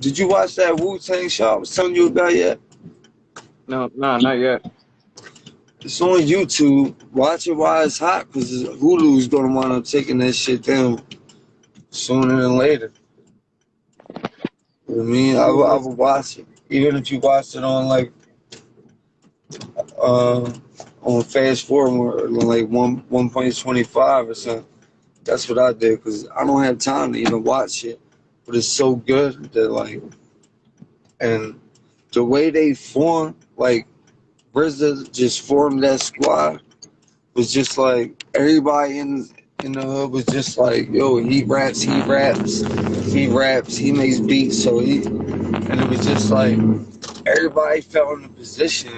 Did you watch that Wu-Tang show I was telling you about yet? No, not yet. It's on YouTube. Watch it while it's hot, because Hulu's going to wind up taking that shit down sooner than later. You know what I mean? I would watch it. Even if you watch it on, like, uh, on fast forward, like 1.25 or something. That's what I did, because I don't have time to even watch it. But it's so good that, like, and the way they form, like, RZA just formed that squad was just like everybody in the hood was just like, yo, he raps, he makes beats, so and it was just like everybody fell in the position,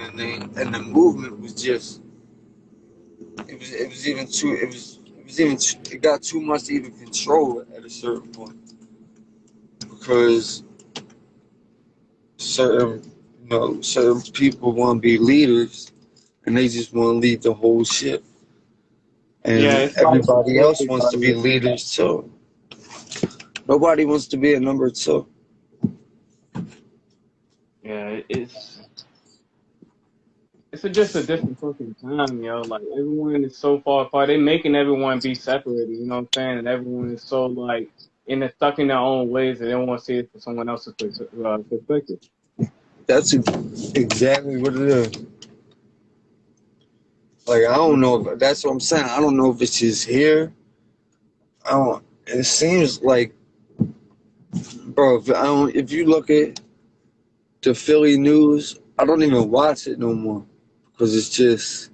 and the movement was just it was even too it got too much to even control it at a certain point, because certain certain people want to be leaders, and they just want to lead the whole shit. Yeah, And it's like everybody else wants to be everybody. leaders too. Nobody wants to be a number two. Yeah, just a different fucking time, yo. Like everyone is so far apart. They making everyone be separated. You know what I'm saying? And everyone is so like stuck in their own ways, and they don't want to see it from someone else's perspective. That's exactly what it is. Like, I don't know if that's what I'm saying. I don't know if it's just here. I don't. It seems like, bro. If you look at the Philly news, I don't even watch it no more, because it's just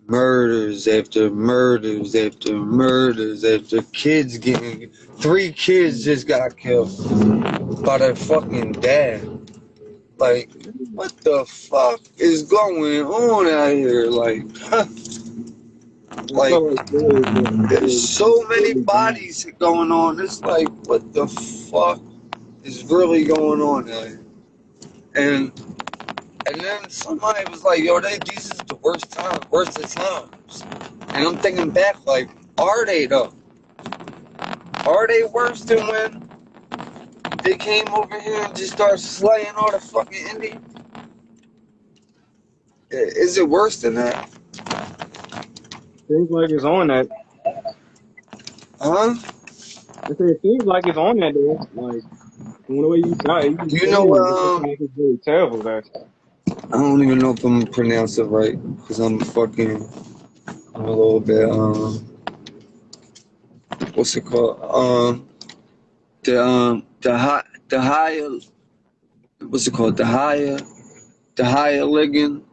murders after murders after murders after kids getting. 3 kids just got killed by their fucking dad. Like, what the fuck is going on out here? I Like, feel like there's so many really bad. bodies going on. It's like, what the fuck is really going on out here? And and then somebody was like, yo, these is the worst of times. And I'm thinking back, like, are they though? Are they worse than when they came over here and just started slaying all the fucking Indians? Is it worse than that? Seems like it's on that. Huh? I say it seems like it's on that though. Like from the way you sound, you You know, saying it, it just sounds like it's really terrible there. I don't even know if I'm gonna pronounce it right, because I'm a little bit, what's it called? The higher, what's it called? The higher ligand,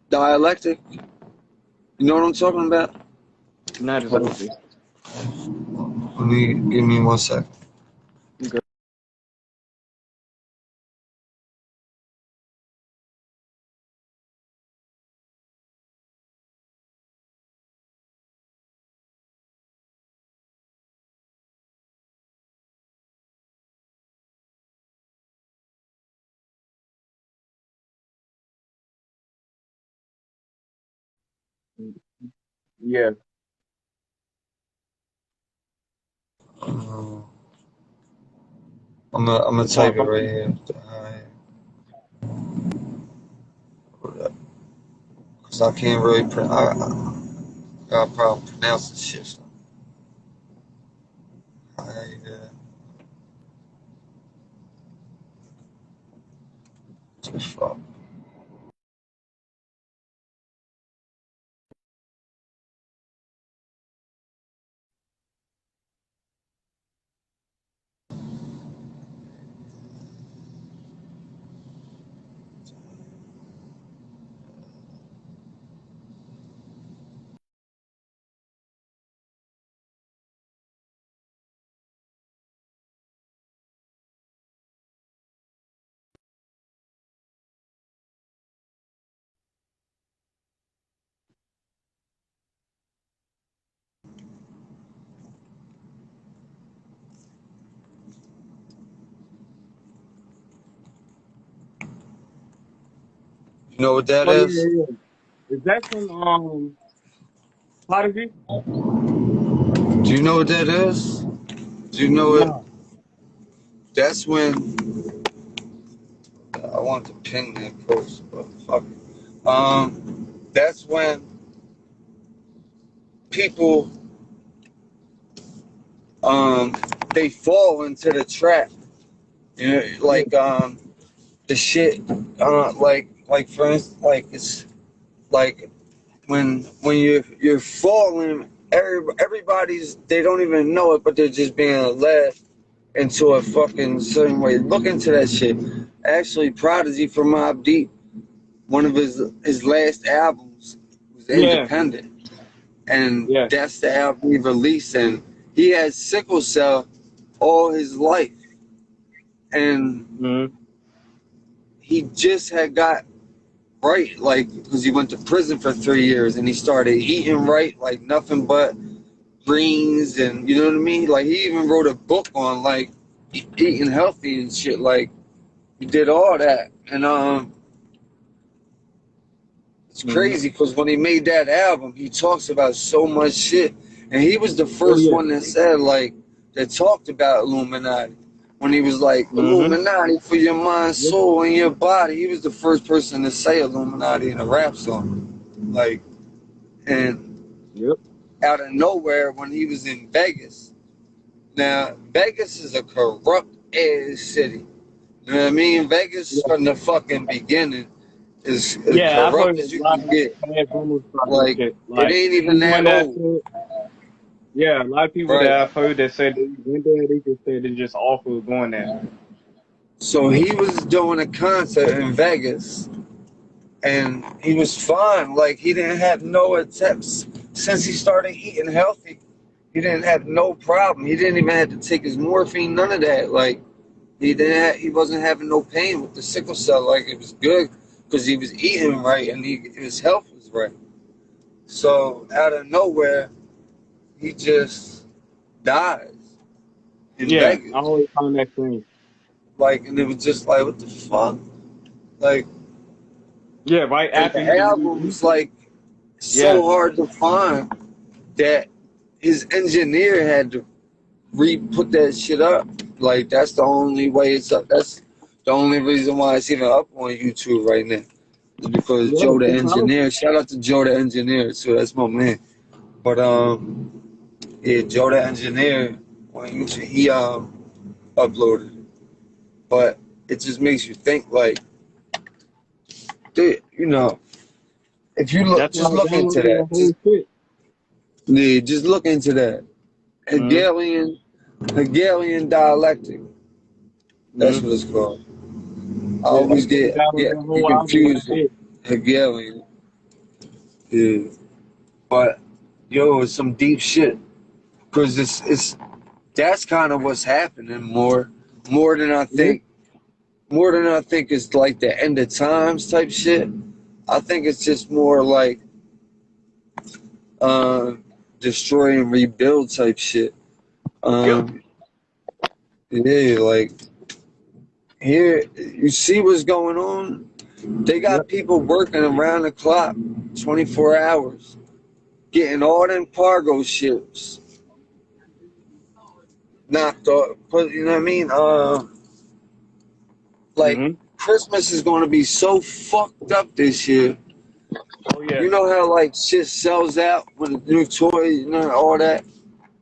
dialectic. You know what I'm talking about? Not Hold exactly. on. Give me 1 sec. Okay. Yeah. Uh, I'm gonna Oh, type it right here. Cause I can't really I got a problem pronouncing shit. So. Higher, fuck. You know what that oh yeah, is? yeah, yeah. Is that from Prodigy? Do you know what that is? Do you know it? No. that's when I want to pin that post, but fuck it. That's when people they fall into the trap. You know, like the shit like for instance, like it's like when you're falling, everybody's they don't even know it, but they're just being led into a fucking certain way. Look into that shit. Actually, Prodigy from Mobb Deep, one of his last albums was Yeah, Independent, and yeah. that's the album he released. And he had sickle cell all his life, and Mm-hmm. he just had got right, like because he went to prison for 3 years, and he started eating right, like nothing but greens, and you know what I mean. Like he even wrote a book on like eating healthy and shit. Like he did all that, and it's Mm-hmm. crazy because when he made that album, he talks about so much shit, and he was the Oh first yeah. one that said like that talked about Illuminati. When he was like Mm-hmm. Illuminati for your mind, Yep. soul, and your body, he was the first person to say Illuminati in a rap song. Like, and Yep. out of nowhere, when he was in Vegas. Now, Vegas is a corrupt ass city. You know what I mean? Vegas Yeah. from the fucking beginning is as Yeah, I've corrupt heard a as you lot can of get. bad rumors about that Like, shit. it Like ain't even anyone that that old. yeah, a lot of people that Right. I've heard that said they went there, they just said it's just awful going there. So he was doing a concert in Vegas, and he was fine. Like, he didn't have no attempts since he started eating healthy. He didn't have no problem. He didn't even have to take his morphine, none of that. Like, he wasn't having no pain with the sickle cell. Like, it was good because he was eating right, and his health was right. So out of nowhere, he just dies in Yeah, I Vegas. always found that strange. Like, and it was just like, what the fuck? Like, Yeah, right and after the he album's like yeah. so hard to find that his engineer had to re-put that shit up. Like, that's the only way it's up. That's the only reason why it's even up on YouTube right now. Is because Yeah, Joe the it's engineer. Shout out to Joe the engineer too. That's my man. But yeah, Joe the engineer on YouTube, he uploaded it. But it just makes you think like, dude, you know, if you look, that's why just I look into downloaded the that. whole shit. Yeah, just look into that. Mm-hmm. Hegelian dialectic. That's Mm-hmm. what it's called. I Yeah, always I downloaded the get whole album when confused I with did. Hegelian. Yeah. But yo, it's some deep shit. Cause it's that's kind of what's happening more than I Yeah. think. More than I think it's like the end of times type shit. I think it's just more like uh, destroy and rebuild type shit. Yep. Um, yeah, like here you see what's going on. They Yep. got people working around the clock, 24 hours, getting all them cargo ships knocked off. But you know what I mean? Like Mm-hmm. Christmas is going to be so fucked up this year. Oh yeah. You know how like shit sells out with the new toys, you know, all that.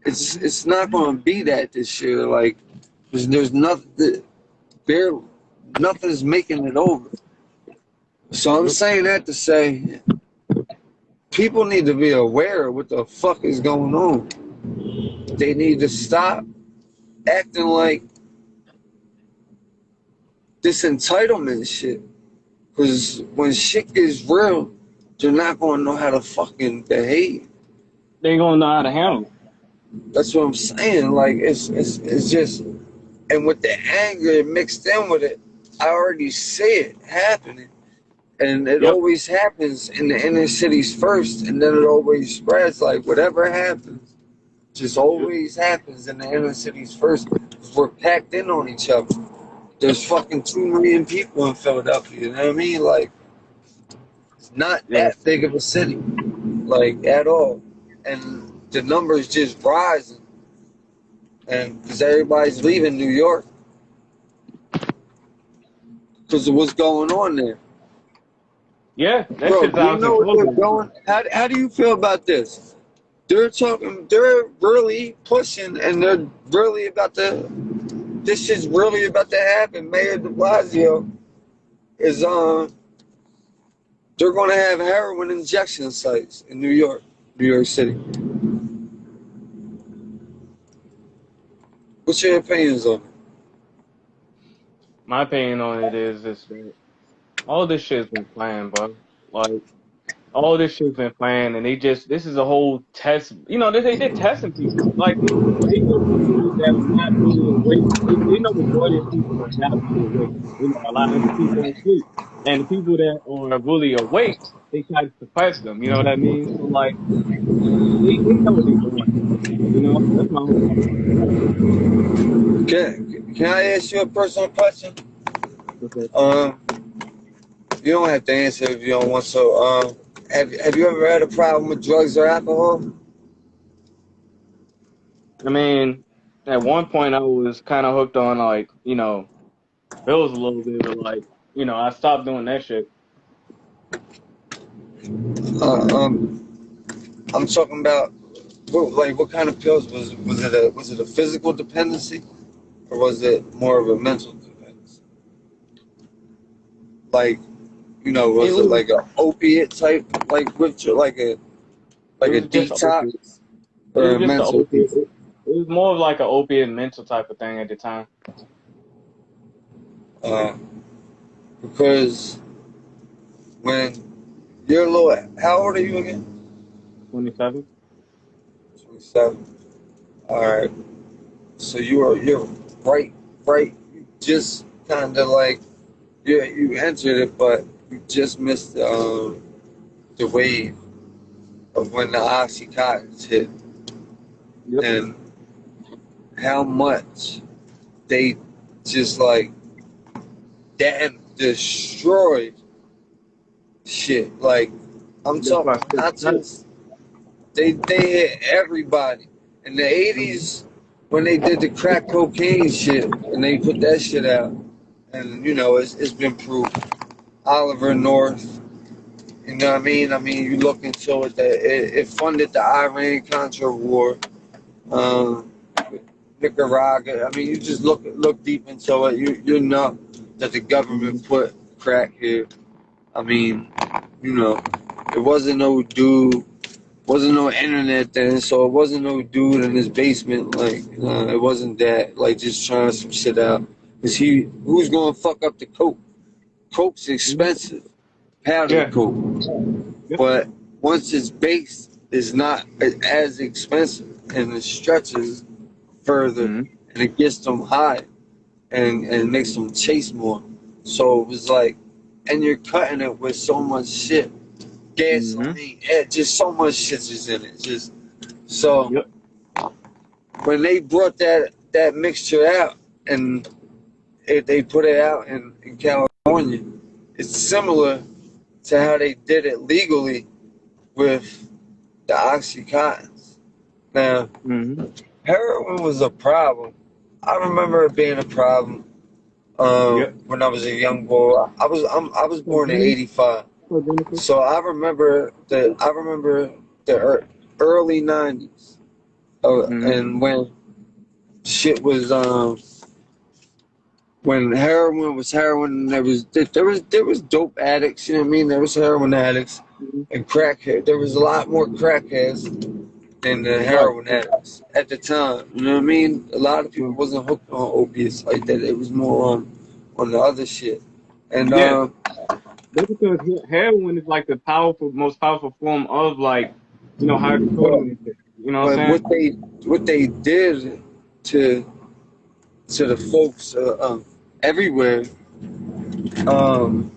Mm-hmm. It's not going to be that this year. Like there's nothing, barely nothing's making it over. So I'm Yep. saying that to say people need to be aware of what the fuck is going on. They need to stop acting like this entitlement shit. Because when shit gets real, they're not going to know how to fucking behave. They gonna know how to handle it. That's what I'm saying. Like it's just, and with the anger mixed in with it, I already see it happening, and it Yep. always happens in the inner cities first, and then it always spreads. Like whatever happens, just Yep. always happens in the inner cities first. 'Cause we're packed in on each other. There's fucking 2 million people in Philadelphia. You know what I mean? Like it's not Yeah. that big of a city, like at all, and the numbers just rising. And because everybody's leaving New York, because of what's going on there. Yeah, that Bro, shit's do you out of know what control. they're doing? How do you feel about this? They're really pushing, and they're really about to, this shit's really about to happen. Mayor de Blasio is, they're going to have heroin injection sites in New York City. What's your opinions on it? My opinion on it is this: that all this shit's been planned, bro. Like all this shit's been planned, and this is a whole test. You know, they're testing people. Like they know people that are not really awake. They know majority of people are not really awake. You know, a lot of people are asleep, and the people that are really awake, they try to suppress them. You know what I mean? So like they know what they're doing. You know, that's my whole fucking thing. Can I ask you a personal question? Okay. You don't have to answer if you don't want to. Have you ever had a problem with drugs or alcohol? I mean, at one point I was kind of hooked on like pills a little bit, but like I stopped doing that shit. Uh, um, I'm talking about what kind of pills was it a physical dependency or was it more of a mental dependency? Like It was it was like a opiate type like withdrawal, it like a was just an opiate. detox It or was a just an mental opiate. detox? It was more of like an opiate mental type of thing at the time. Uh, because when you're a little, how old are you again? 27. 27. All right. So you're right. You just kind of like you entered it, but you just missed the wave of when the oxycontins hit Yep. and how much they just like damn destroyed shit. Like I'm That's why I talking still not got it. just they hit everybody in the Mhm. '80s when they did the crack cocaine shit and they put that shit out. And it's been proved. Oliver North, you know what I mean? I mean, you look into it that it funded the Iran Contra war, um, Nicaragua. I mean, you just look deep into it. You know that the government Mhm. put crack here. I mean, it wasn't no dude, wasn't no internet then, so it wasn't no dude in his basement. Like, it wasn't that. Like, just trying some shit out. Cause who's gonna fuck up the coke? Coke's Mhm. expensive. Powder Yeah. coke. Yep. But once it's baked, it's not as expensive and it stretches further Mhm. and it gets them high and makes them chase more. So it was like, and you're cutting it with so much shit. Mhm. Gasoline, just so much shit is in it. Just so Yep. when they brought that mixture out and they put it out in California, it's similar to how they did it legally with the Oxycontins. Now, Mhm. heroin was a problem. I remember it being a problem Yep. when I was a young boy. I was So born in Jenny, '85, so Jennifer. so I remember the early '90s, Mhm. and when shit was when heroin was heroin. There was dope addicts. You know what I mean? There was heroin addicts Mhm. and crackheads. There was a lot more crackheads than the Right. heroin addicts at the time. You know what I mean? A lot of people Well, wasn't hooked on opiates like that. It was more on the other shit. And yeah. That's because heroin is like the most powerful form of like hydrocodone but and shit. You know what but I'm saying? what they did to the folks everywhere, um,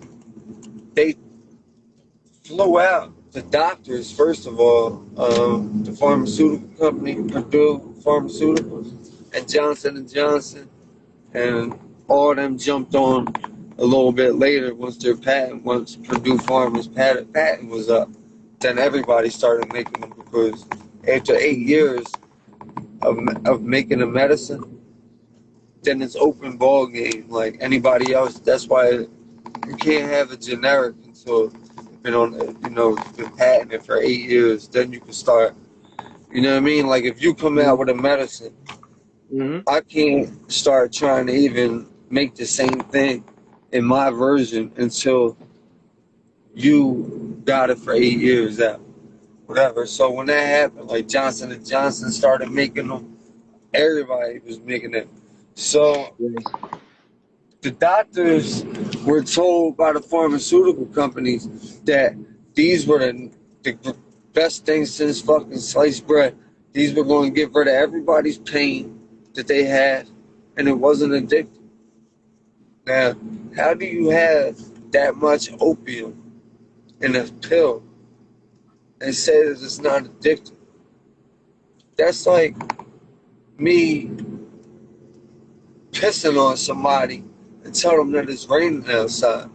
they flew out the doctors first of all, the pharmaceutical company, Purdue Pharmaceuticals, and Johnson, and all of them jumped on a little bit later once Purdue Pharma's patent was up. Then everybody started making them because after 8 years of making a medicine, then it's open ball game like anybody else. That's why You can't have a generic until it's been on, been patented for 8 years. Then you can start. You know what I mean? Like if you come out with a medicine, Mm-hmm. I can't start trying to even make the same thing in my version until you got it for 8 years out, whatever. So when that happened, like Johnson and Johnson started making them, everybody was making it. So Yeah. the doctors were told by the pharmaceutical companies that these were the best things since fucking sliced bread. These were going to get rid of everybody's pain that they had, and it wasn't addictive. Now, how do you have that much opium in a pill and say that it's not addictive? That's like me pissing on somebody and tell them that it's raining outside.